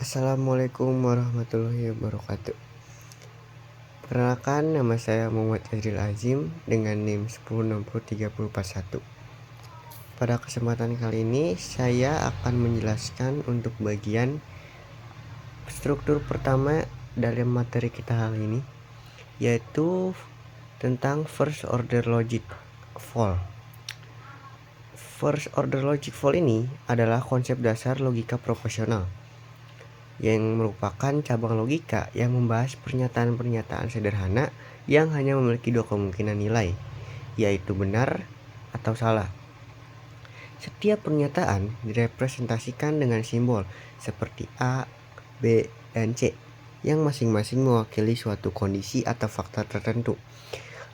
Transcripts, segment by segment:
Assalamualaikum warahmatullahi wabarakatuh. Perkenalkan, nama saya Muhammad Azril Azim dengan NIM 10603041. Pada kesempatan kali ini saya akan menjelaskan untuk bagian struktur pertama dalam materi kita kali ini, yaitu tentang first order logic fall. First order logic fall ini adalah konsep dasar logika proposisional yang merupakan cabang logika yang membahas pernyataan-pernyataan sederhana yang hanya memiliki dua kemungkinan nilai, yaitu benar atau salah. Setiap pernyataan direpresentasikan dengan simbol seperti A, B, dan C yang masing-masing mewakili suatu kondisi atau fakta tertentu.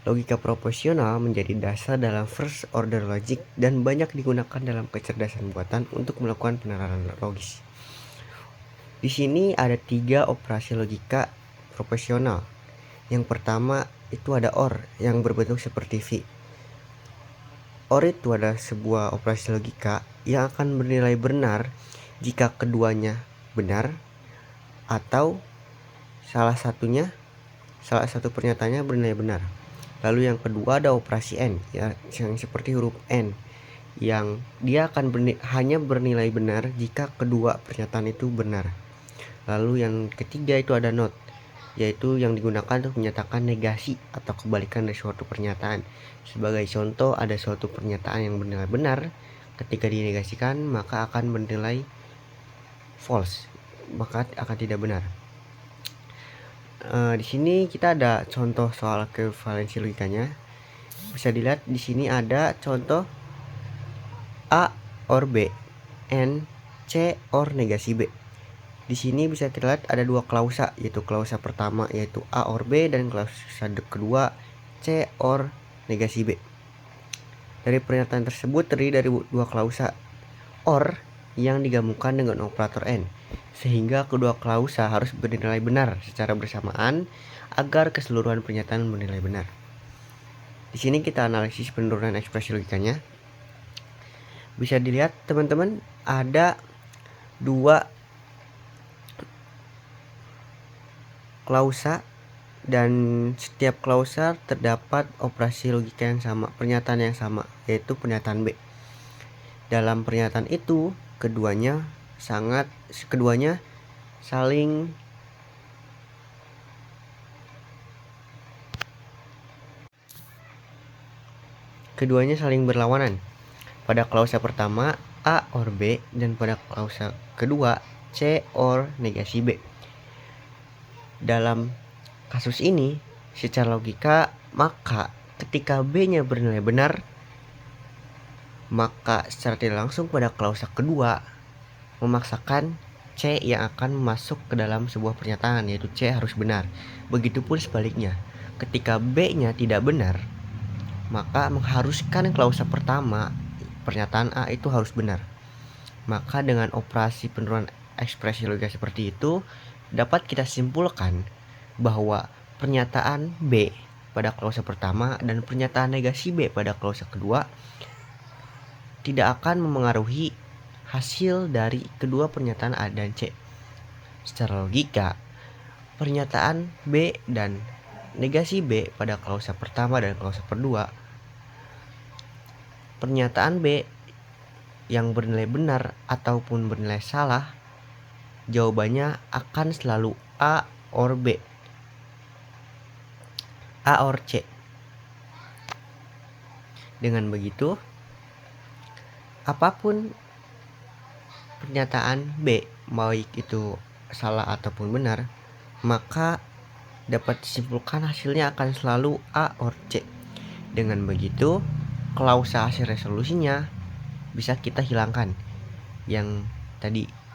Logika proposisional menjadi dasar dalam first order logic dan banyak digunakan dalam kecerdasan buatan untuk melakukan penerapan logis. Di sini ada 3 operasi logika proposisional. Yang pertama itu ada OR yang berbentuk seperti V. OR itu adalah sebuah operasi logika yang akan bernilai benar jika keduanya benar atau salah satu pernyataannya bernilai benar. Lalu yang kedua ada operasi N ya, yang seperti huruf N, yang dia akan hanya bernilai benar jika kedua pernyataan itu benar. Lalu yang ketiga itu ada not, yaitu yang digunakan untuk menyatakan negasi atau kebalikan dari suatu pernyataan. Sebagai contoh, ada suatu pernyataan yang bernilai benar, ketika dinegasikan maka akan bernilai false, maka akan tidak benar. Di sini kita ada contoh soal equivalensi logikanya. Bisa dilihat di sini ada contoh A or B, N, C or negasi B. Di sini bisa kita lihat ada dua klausa, yaitu klausa pertama yaitu A or B dan klausa kedua C or negasi B. Dari pernyataan tersebut terdiri dari dua klausa OR yang digabungkan dengan operator N, sehingga kedua klausa harus bernilai benar secara bersamaan agar keseluruhan pernyataan bernilai benar. Di sini kita analisis penurunan ekspresi logikanya. Bisa dilihat teman-teman ada dua klausa dan setiap klausa terdapat operasi logika yang sama, pernyataan yang sama, yaitu pernyataan B. Dalam pernyataan itu keduanya saling berlawanan. Pada klausa pertama A or B dan pada klausa kedua C or negasi B. Dalam kasus ini secara logika, maka ketika B-nya bernilai benar, maka secara tidak langsung pada klausa kedua memaksakan C yang akan masuk ke dalam sebuah pernyataan, yaitu C harus benar. Begitupun sebaliknya, ketika B-nya tidak benar, maka mengharuskan klausa pertama pernyataan A itu harus benar. Maka dengan operasi penurunan ekspresi logika seperti itu, dapat kita simpulkan bahwa pernyataan B pada klausa pertama dan pernyataan negasi B pada klausa kedua tidak akan memengaruhi hasil dari kedua pernyataan A dan C. Secara logika, pernyataan B dan negasi B pada klausa pertama dan klausa kedua, pernyataan B yang bernilai benar ataupun bernilai salah, jawabannya akan selalu A or B, A or C. Dengan begitu, apapun pernyataan B, baik itu salah ataupun benar, maka dapat disimpulkan hasilnya akan selalu A or C. Dengan begitu, klausa hasil resolusinya bisa kita hilangkan. Yang tadi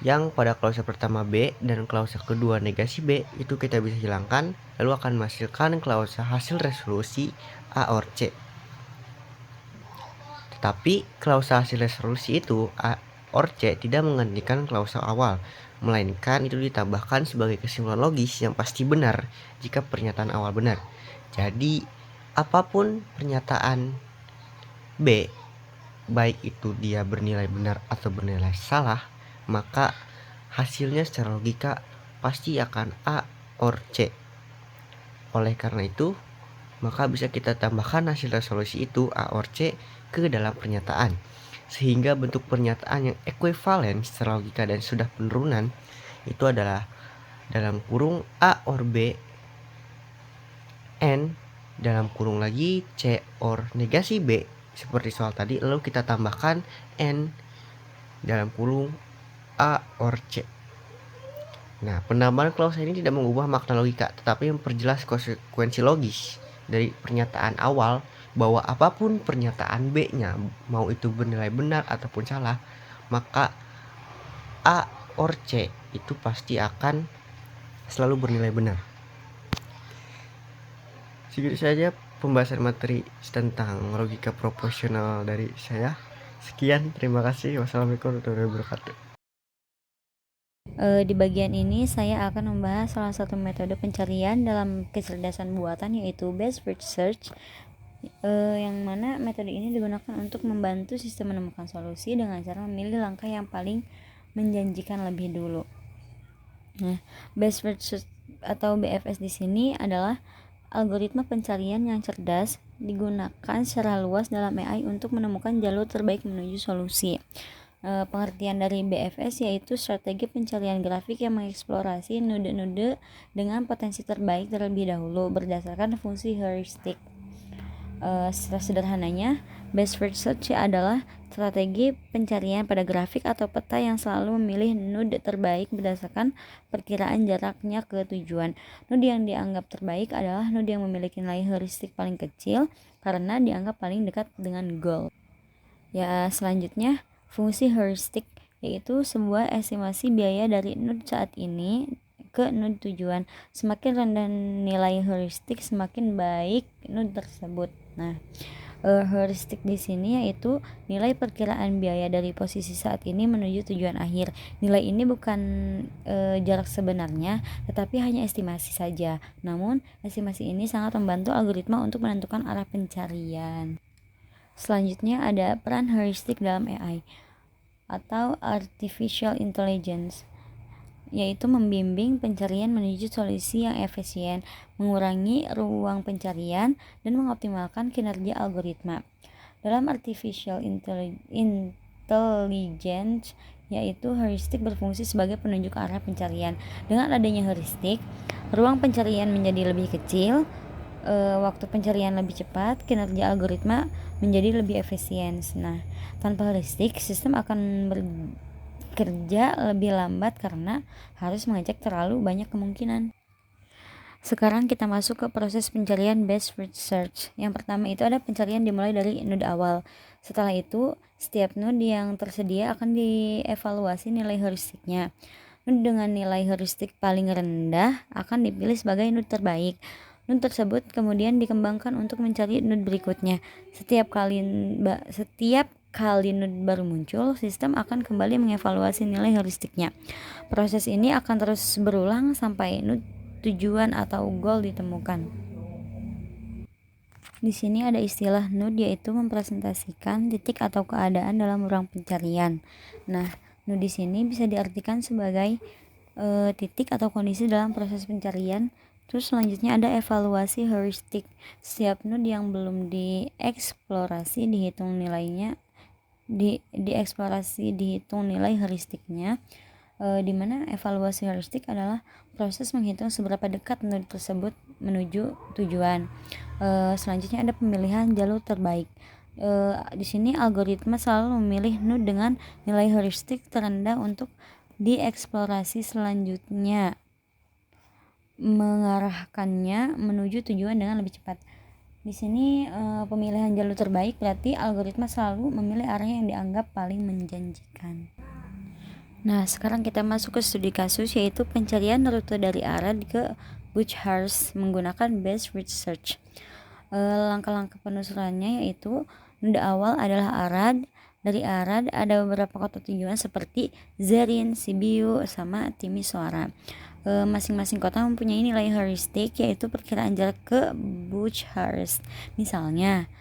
yang pada klausa pertama B dan klausa kedua negasi B itu kita bisa hilangkan, lalu akan menghasilkan klausa hasil resolusi A or C. Tetapi klausa hasil resolusi itu A or C tidak menggantikan klausa awal, melainkan itu ditambahkan sebagai kesimpulan logis yang pasti benar jika pernyataan awal benar. Jadi apapun pernyataan B, baik itu dia bernilai benar atau bernilai salah, maka hasilnya secara logika pasti akan A or C. Oleh karena itu, maka bisa kita tambahkan hasil resolusi itu A or C ke dalam pernyataan, sehingga bentuk pernyataan yang ekuivalen secara logika dan sudah penurunan itu adalah dalam kurung A or B, N dalam kurung lagi C or negasi B seperti soal tadi, lalu kita tambahkan N dalam kurung A or C. Nah, penambahan klausa ini tidak mengubah makna logika, tetapi memperjelas konsekuensi logis dari pernyataan awal bahwa apapun pernyataan B-nya, mau itu bernilai benar ataupun salah, maka A or C itu pasti akan selalu bernilai benar. Segitu saja pembahasan materi tentang logika proporsional dari saya. Sekian, terima kasih. Wassalamualaikum warahmatullahi wabarakatuh. Di bagian ini saya akan membahas salah satu metode pencarian dalam kecerdasan buatan, yaitu Best First Search, yang mana metode ini digunakan untuk membantu sistem menemukan solusi dengan cara memilih langkah yang paling menjanjikan lebih dulu. Nah, Best First Search atau BFS di sini adalah algoritma pencarian yang cerdas digunakan secara luas dalam AI untuk menemukan jalur terbaik menuju solusi. Pengertian dari BFS yaitu strategi pencarian grafik yang mengeksplorasi node-node dengan potensi terbaik terlebih dahulu berdasarkan fungsi heuristik. Secara sederhananya, Best First Search adalah strategi pencarian pada grafik atau peta yang selalu memilih node terbaik berdasarkan perkiraan jaraknya ke tujuan. Node yang dianggap terbaik adalah node yang memiliki nilai heuristik paling kecil karena dianggap paling dekat dengan goal. Ya, selanjutnya fungsi heuristik yaitu sebuah estimasi biaya dari node saat ini ke node tujuan. Semakin rendah nilai heuristik, semakin baik node tersebut. Nah, heuristik di sini yaitu nilai perkiraan biaya dari posisi saat ini menuju tujuan akhir. Nilai ini bukan jarak sebenarnya, tetapi hanya estimasi saja. Namun, estimasi ini sangat membantu algoritma untuk menentukan arah pencarian. Selanjutnya ada peran heuristik dalam AI atau Artificial Intelligence, yaitu membimbing pencarian menuju solusi yang efisien, mengurangi ruang pencarian, dan mengoptimalkan kinerja algoritma. Dalam Artificial Intelligence, yaitu heuristik berfungsi sebagai penunjuk arah pencarian. Dengan adanya heuristik, ruang pencarian menjadi lebih kecil, waktu pencarian lebih cepat, kinerja algoritma menjadi lebih efisien. Nah, tanpa heuristik, sistem akan bekerja lebih lambat karena harus mengecek terlalu banyak kemungkinan. Sekarang kita masuk ke proses pencarian Best First Search. Yang pertama itu ada pencarian dimulai dari node awal. Setelah itu, setiap node yang tersedia akan dievaluasi nilai heuristiknya. Node dengan nilai heuristik paling rendah akan dipilih sebagai node terbaik. Node tersebut kemudian dikembangkan untuk mencari node berikutnya. Setiap kali node baru muncul, sistem akan kembali mengevaluasi nilai heuristiknya. Proses ini akan terus berulang sampai node tujuan atau goal ditemukan. Di sini ada istilah node, yaitu mempresentasikan titik atau keadaan dalam ruang pencarian. Nah, node di sini bisa diartikan sebagai titik atau kondisi dalam proses pencarian. Terus selanjutnya ada evaluasi heuristik. Setiap node yang belum dieksplorasi dihitung nilainya, dieksplorasi dihitung nilai heuristiknya. Di mana evaluasi heuristik adalah proses menghitung seberapa dekat node tersebut menuju tujuan. Selanjutnya ada pemilihan jalur terbaik. Di sini algoritma selalu memilih node dengan nilai heuristik terendah untuk dieksplorasi selanjutnya, mengarahkannya menuju tujuan dengan lebih cepat. Di sini pemilihan jalur terbaik berarti algoritma selalu memilih arah yang dianggap paling menjanjikan. Nah, sekarang kita masuk ke studi kasus, yaitu pencarian rute dari Arad ke Bucharest menggunakan Best First Search. Langkah-langkah penelusurannya yaitu node awal adalah Arad. Dari Arad ada beberapa kota tujuan seperti Zerrin, Sibiu, sama Timisoara. Masing-masing kota mempunyai nilai heuristik, yaitu perkiraan jarak ke Bucharest. Misalnya,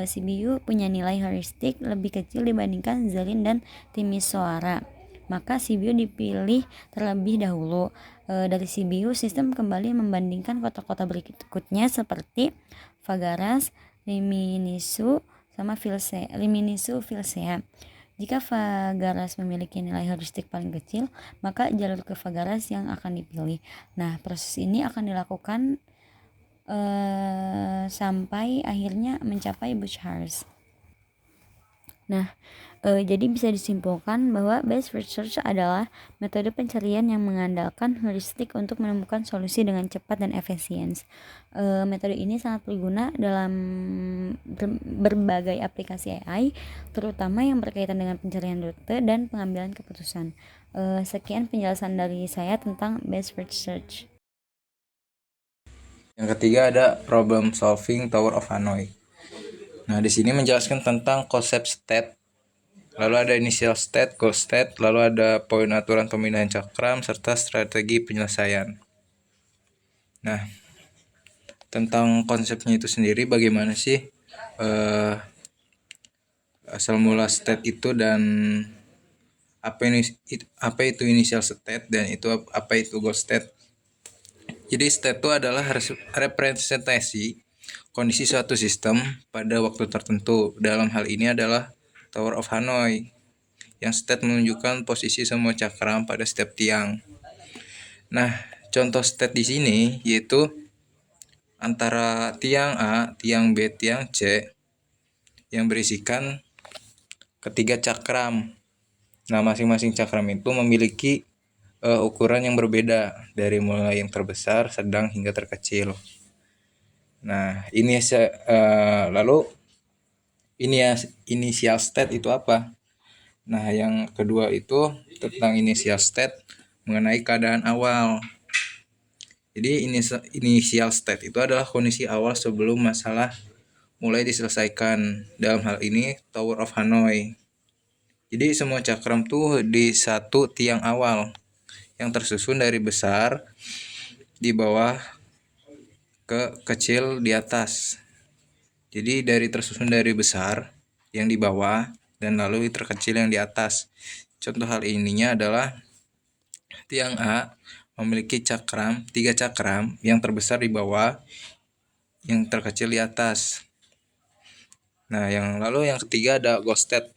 Sibiu punya nilai heuristik lebih kecil dibandingkan Zerrin dan Timisoara. maka CBU dipilih terlebih dahulu. Dari CBU, sistem kembali membandingkan kota-kota berikutnya seperti Fagaras, Riminisu, sama Vilsea. Jika Fagaras memiliki nilai heuristik paling kecil, maka jalur ke Fagaras yang akan dipilih. Nah, proses ini akan dilakukan sampai akhirnya mencapai Bucharest. Nah, jadi bisa disimpulkan bahwa Best First Search adalah metode pencarian yang mengandalkan heuristik untuk menemukan solusi dengan cepat dan efisien. Metode ini sangat berguna dalam berbagai aplikasi AI, terutama yang berkaitan dengan pencarian rute dan pengambilan keputusan. Sekian penjelasan dari saya tentang Best First Search. Yang ketiga ada problem solving Tower of Hanoi. Nah, di sini menjelaskan tentang konsep state. Lalu ada initial state, goal state, lalu ada poin aturan pemindahan cakram serta strategi penyelesaian. Nah, tentang konsepnya itu sendiri bagaimana sih asal mula state itu dan apa itu initial state dan apa itu goal state. Jadi state itu adalah representasi kondisi suatu sistem pada waktu tertentu. Dalam hal ini adalah Tower of Hanoi, yang state menunjukkan posisi semua cakram pada setiap tiang. Nah, contoh state di sini yaitu antara tiang A, tiang B, tiang C yang berisikan ketiga cakram. Nah, masing-masing cakram itu memiliki ukuran yang berbeda dari mulai yang terbesar, sedang hingga terkecil. Nah, ini lalu initial state itu apa? Nah, yang kedua itu tentang initial state mengenai keadaan awal. Jadi initial state itu adalah kondisi awal sebelum masalah mulai diselesaikan. Dalam hal ini Tower of Hanoi. Jadi semua cakram tuh di satu tiang awal yang tersusun dari besar di bawah ke kecil di atas. Jadi tersusun dari besar yang di bawah dan lalu terkecil yang di atas. Contoh hal ininya adalah tiang A memiliki tiga cakram yang terbesar di bawah, yang terkecil di atas. Nah, yang ketiga ada goal state,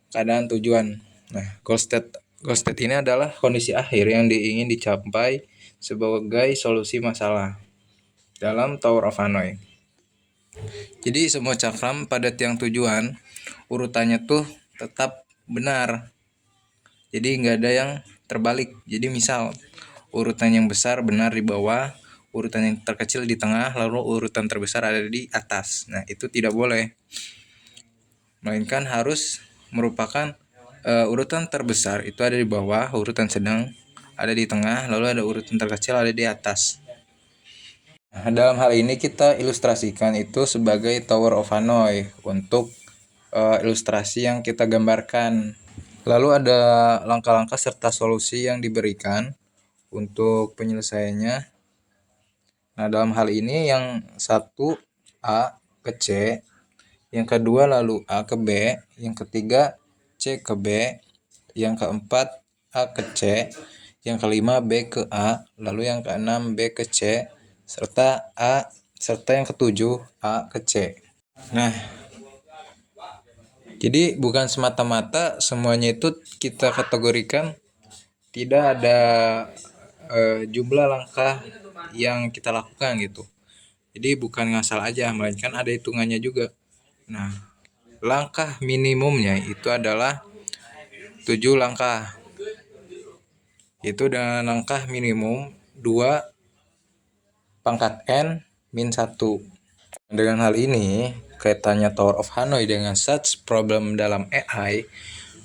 keadaan tujuan. Nah, goal state ini adalah kondisi akhir yang ingin dicapai sebagai solusi masalah dalam Tower of Hanoi. Jadi semua cakram pada tiang tujuan urutannya tuh tetap benar. Jadi nggak ada yang terbalik. Jadi misal urutan yang besar benar di bawah, urutan yang terkecil di tengah, lalu urutan terbesar ada di atas. Nah, itu tidak boleh. Melainkan harus merupakan urutan terbesar itu ada di bawah, urutan sedang ada di tengah, lalu ada urutan terkecil ada di atas. Nah, dalam hal ini kita ilustrasikan itu sebagai Tower of Hanoi untuk ilustrasi yang kita gambarkan. Lalu ada langkah-langkah serta solusi yang diberikan untuk penyelesaiannya. Nah, dalam hal ini yang satu A ke C, yang kedua lalu A ke B, yang ketiga C ke B, yang keempat A ke C, yang kelima B ke A, lalu yang keenam B ke C, serta yang ketujuh A ke C. Nah, jadi bukan semata-mata semuanya itu kita kategorikan tidak ada jumlah langkah yang kita lakukan gitu. Jadi bukan ngasal aja, melainkan ada hitungannya juga. Nah, langkah minimumnya itu adalah 7 langkah. Itu dengan langkah minimum 2 pangkat N min 1. Dengan hal ini, kaitannya Tower of Hanoi dengan search problem dalam AI.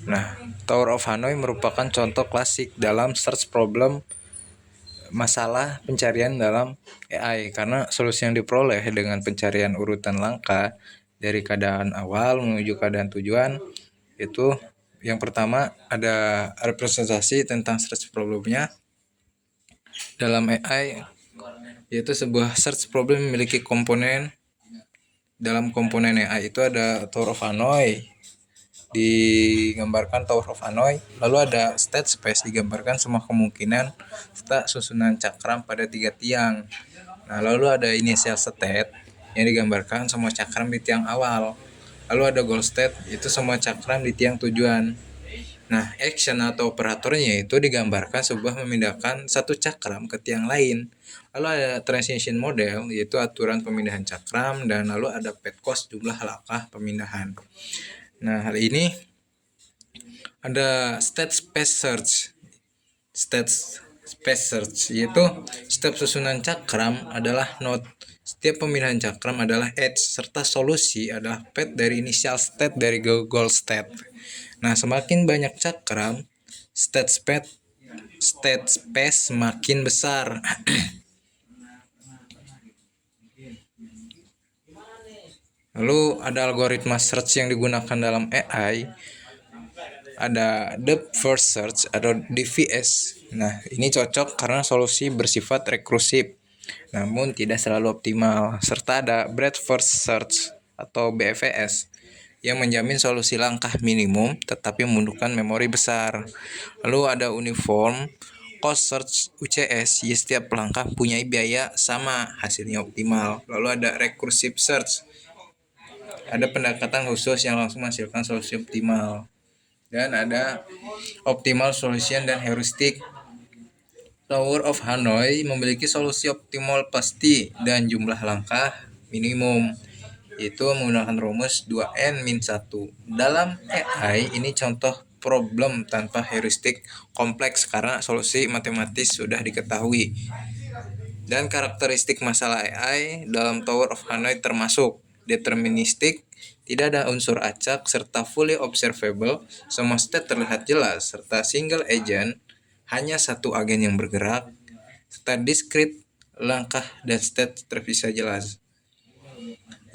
Nah, Tower of Hanoi merupakan contoh klasik dalam search problem masalah pencarian dalam AI karena solusi yang diperoleh dengan pencarian urutan langkah dari keadaan awal menuju keadaan tujuan itu yang pertama ada representasi tentang search problemnya dalam AI, yaitu sebuah search problem memiliki komponen. Dalam komponen AI itu ada Tower of Hanoi digambarkan Tower of Hanoi, lalu ada state space digambarkan semua kemungkinan serta susunan cakram pada 3 tiang. Nah, lalu ada initial state yang digambarkan semua cakram di tiang awal. Lalu ada goal state, itu semua cakram di tiang tujuan. Nah, action atau operatornya itu digambarkan sebuah memindahkan satu cakram ke tiang lain. Lalu ada transition model, yaitu aturan pemindahan cakram, dan lalu ada path cost, jumlah langkah pemindahan. Nah, hal ini ada state space search. State space search yaitu setiap susunan cakram adalah node, setiap pemindahan cakram adalah edge, serta solusi adalah path dari initial state dari goal state. Nah, semakin banyak cakram, state space semakin besar. Lalu ada algoritma search yang digunakan dalam AI, ada depth first search atau DFS. Nah, ini cocok karena solusi bersifat rekursif, namun tidak selalu optimal. Serta ada breadth first search atau BFS yang menjamin solusi langkah minimum tetapi membutuhkan memori besar. Lalu ada uniform cost search UCS, ya setiap langkah punya biaya sama, hasilnya optimal. Lalu ada recursive search, ada pendekatan khusus yang langsung menghasilkan solusi optimal. Dan ada optimal solution dan heuristic. Tower of Hanoi memiliki solusi optimal pasti dan jumlah langkah minimum, itu menggunakan rumus 2n-1. Dalam AI ini contoh problem tanpa heuristik kompleks karena solusi matematis sudah diketahui. Dan karakteristik masalah AI dalam Tower of Hanoi termasuk deterministik, tidak ada unsur acak, serta fully observable, semua state terlihat jelas, serta single agent, hanya satu agen yang bergerak, serta discrete, langkah dan state terpisah jelas.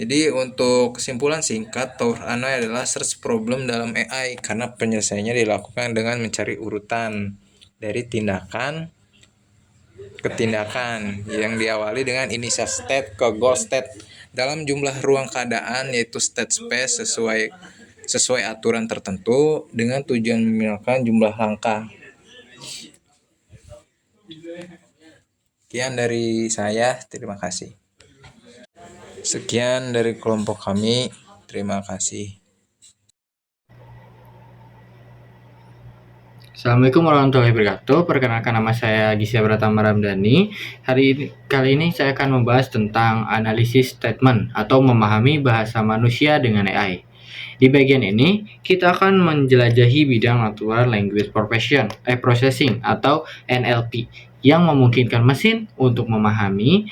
Jadi untuk kesimpulan singkat, Tower Hanoi adalah search problem dalam AI karena penyelesaiannya dilakukan dengan mencari urutan dari tindakan ke tindakan yang diawali dengan initial state ke goal state dalam jumlah ruang keadaan, yaitu state space sesuai aturan tertentu dengan tujuan meminimalkan jumlah langkah. Sekian dari saya, terima kasih. Sekian dari kelompok kami, terima kasih. Assalamualaikum warahmatullahi wabarakatuh. Perkenalkan, nama saya Gisya Pratama Ramdhani. Kali ini saya akan membahas tentang analisis statement atau memahami bahasa manusia dengan AI. Di bagian ini, kita akan menjelajahi bidang Natural Language Processing atau NLP yang memungkinkan mesin untuk memahami,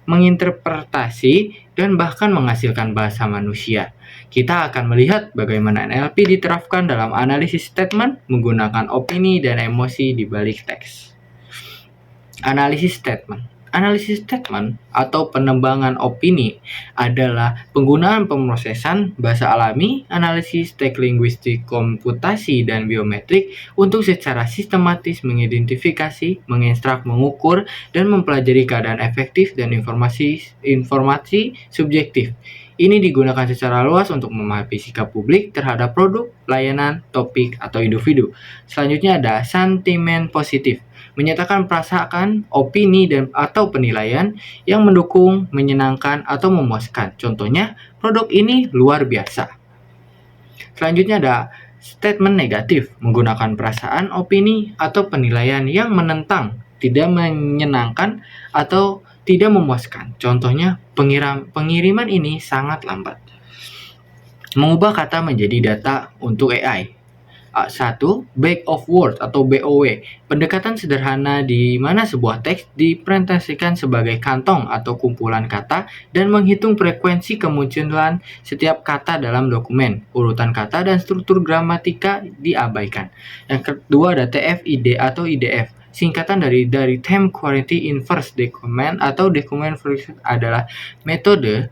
menginterpretasi, dan bahkan menghasilkan bahasa manusia. Kita akan melihat bagaimana NLP diterapkan dalam analisis statement menggunakan opini dan emosi di balik teks. Analisis statement. Analisis statement atau penembangan opini adalah penggunaan pemrosesan bahasa alami, analisis teks linguistik, komputasi, dan biometrik untuk secara sistematis mengidentifikasi, mengekstrak, mengukur, dan mempelajari keadaan efektif dan informasi subjektif. Ini digunakan secara luas untuk memahami sikap publik terhadap produk, layanan, topik, atau individu. Selanjutnya ada sentimen positif, menyatakan perasaan, opini, dan atau penilaian yang mendukung, menyenangkan, atau memuaskan. Contohnya, produk ini luar biasa. Selanjutnya ada statement negatif, menggunakan perasaan, opini, atau penilaian yang menentang, tidak menyenangkan, atau tidak memuaskan. Contohnya, pengiriman ini sangat lambat. Mengubah kata menjadi data untuk AI. 1. Bag of words atau BOW, pendekatan sederhana di mana sebuah teks dipresentasikan sebagai kantong atau kumpulan kata dan menghitung frekuensi kemunculan setiap kata dalam dokumen. Urutan kata dan struktur gramatika diabaikan. Yang kedua ada TF-ID atau IDF, singkatan dari Time Quality Inverse Document atau Document Version, adalah metode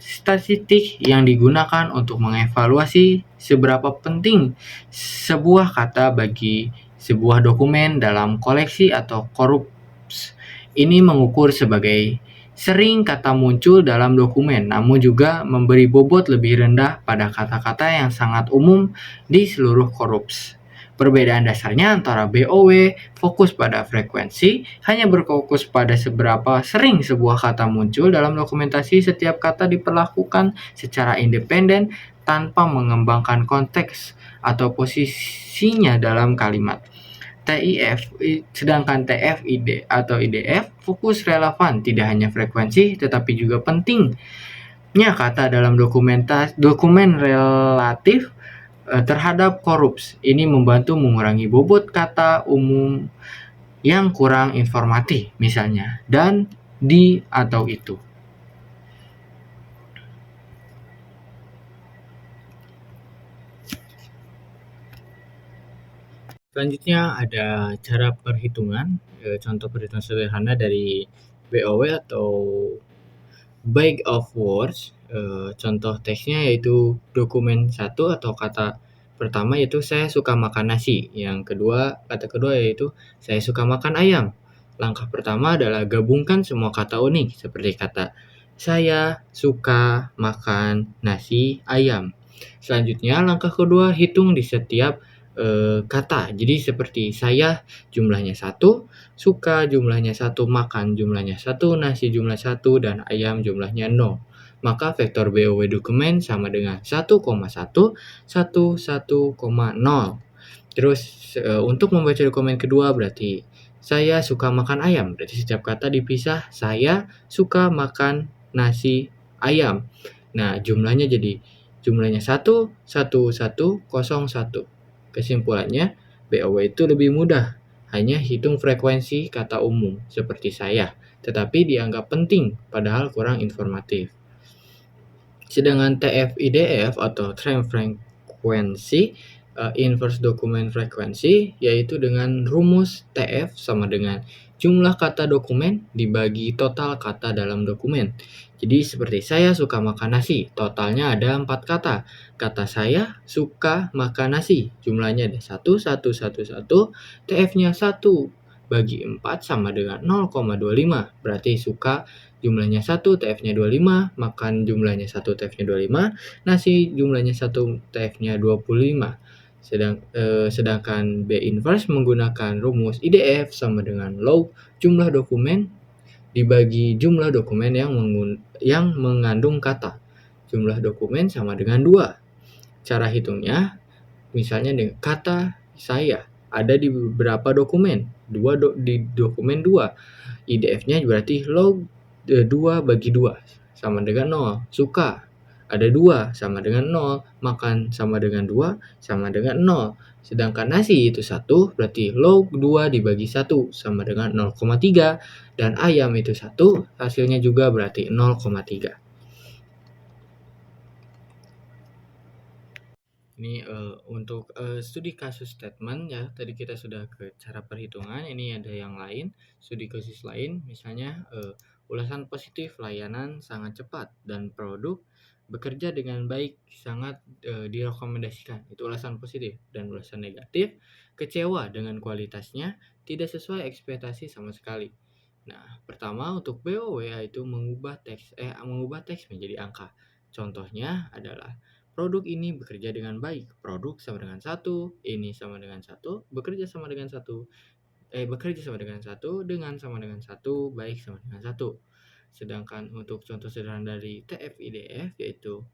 statistik yang digunakan untuk mengevaluasi seberapa penting sebuah kata bagi sebuah dokumen dalam koleksi atau korpus. Ini mengukur sebagai Sering kata muncul dalam dokumen, namun juga memberi bobot lebih rendah pada kata-kata yang sangat umum di seluruh korps. Perbedaan dasarnya antara BOW fokus pada frekuensi, hanya berfokus pada seberapa sering sebuah kata muncul dalam dokumentasi. Setiap kata diperlakukan secara independen tanpa mengembangkan konteks atau posisinya dalam kalimat. Sedangkan TF, ID atau IDF fokus relevan, tidak hanya frekuensi tetapi juga pentingnya kata dalam dokumen relatif terhadap korups. Ini membantu mengurangi bobot kata umum yang kurang informatif, misalnya dan, di, atau itu. Selanjutnya ada cara perhitungan, contoh perhitungan sederhana dari BOW atau Bag of Words. Contoh teksnya yaitu dokumen 1 atau kata pertama yaitu saya suka makan nasi. Kata kedua yaitu saya suka makan ayam. Langkah pertama adalah gabungkan semua kata unik seperti kata saya suka makan nasi ayam. Selanjutnya langkah kedua, hitung di setiap kata. Jadi seperti saya jumlahnya 1, suka jumlahnya 1, makan jumlahnya 1, nasi jumlah 1, dan ayam jumlahnya 0. Maka vektor BOW dokumen sama dengan 1,1, 1, 1,0. Terus untuk membaca dokumen kedua berarti saya suka makan ayam. Berarti setiap kata dipisah, saya suka makan nasi ayam. Nah, jumlahnya 1, 1, 1, 0, 1. Kesimpulannya, BOW itu lebih mudah, hanya hitung frekuensi kata umum seperti saya, tetapi dianggap penting padahal kurang informatif. Sedangkan TF-IDF atau Time Frequency, Inverse Document Frequency, yaitu dengan rumus TF sama dengan jumlah kata dokumen dibagi total kata dalam dokumen. Jadi seperti saya suka makan nasi, totalnya ada 4 kata. Kata saya suka makan nasi, jumlahnya ada 1, 1, 1, 1, TF-nya 1 bagi 4 sama dengan 0,25. Berarti suka jumlahnya 1, TF-nya 25, makan jumlahnya 1, TF-nya 25, nasi jumlahnya 1, TF-nya 25. Sedangkan B inverse menggunakan rumus IDF sama dengan log jumlah dokumen dibagi jumlah dokumen yang mengandung kata. Jumlah dokumen sama dengan 2. Cara hitungnya, misalnya dengan kata saya ada di beberapa dokumen, di dokumen 2. IDF-nya berarti log 2 bagi 2 sama dengan 0. Suka ada 2 sama dengan 0, makan sama dengan 2 sama dengan 0. Sedangkan nasi itu 1, berarti log 2 dibagi 1 sama dengan 0,3, dan ayam itu 1, hasilnya juga berarti 0,3. Ini untuk studi kasus statement ya, tadi kita sudah ke cara perhitungan. Ini ada yang lain, studi kasus lain, misalnya ulasan positif, layanan sangat cepat dan produk bekerja dengan baik, sangat direkomendasikan. Itu ulasan positif. Dan ulasan negatif, kecewa dengan kualitasnya, tidak sesuai ekspektasi sama sekali. Nah, pertama untuk BOW yaitu mengubah teks menjadi angka. Contohnya adalah produk ini bekerja dengan baik. Produk sama dengan 1, ini sama dengan 1, bekerja sama dengan 1, bekerja sama dengan 1, dengan sama dengan 1, baik sama dengan 1. Sedangkan untuk contoh sederhana dari TF-IDF yaitu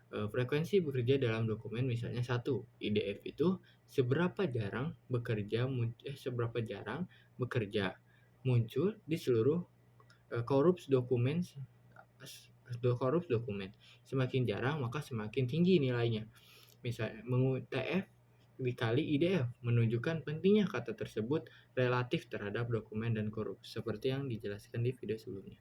frekuensi bekerja dalam dokumen misalnya 1. IDF itu seberapa jarang bekerja muncul di seluruh korups dokumen. Semakin jarang maka semakin tinggi nilainya. Misalnya TF dikali IDF menunjukkan pentingnya kata tersebut relatif terhadap dokumen dan korups, seperti yang dijelaskan di video sebelumnya.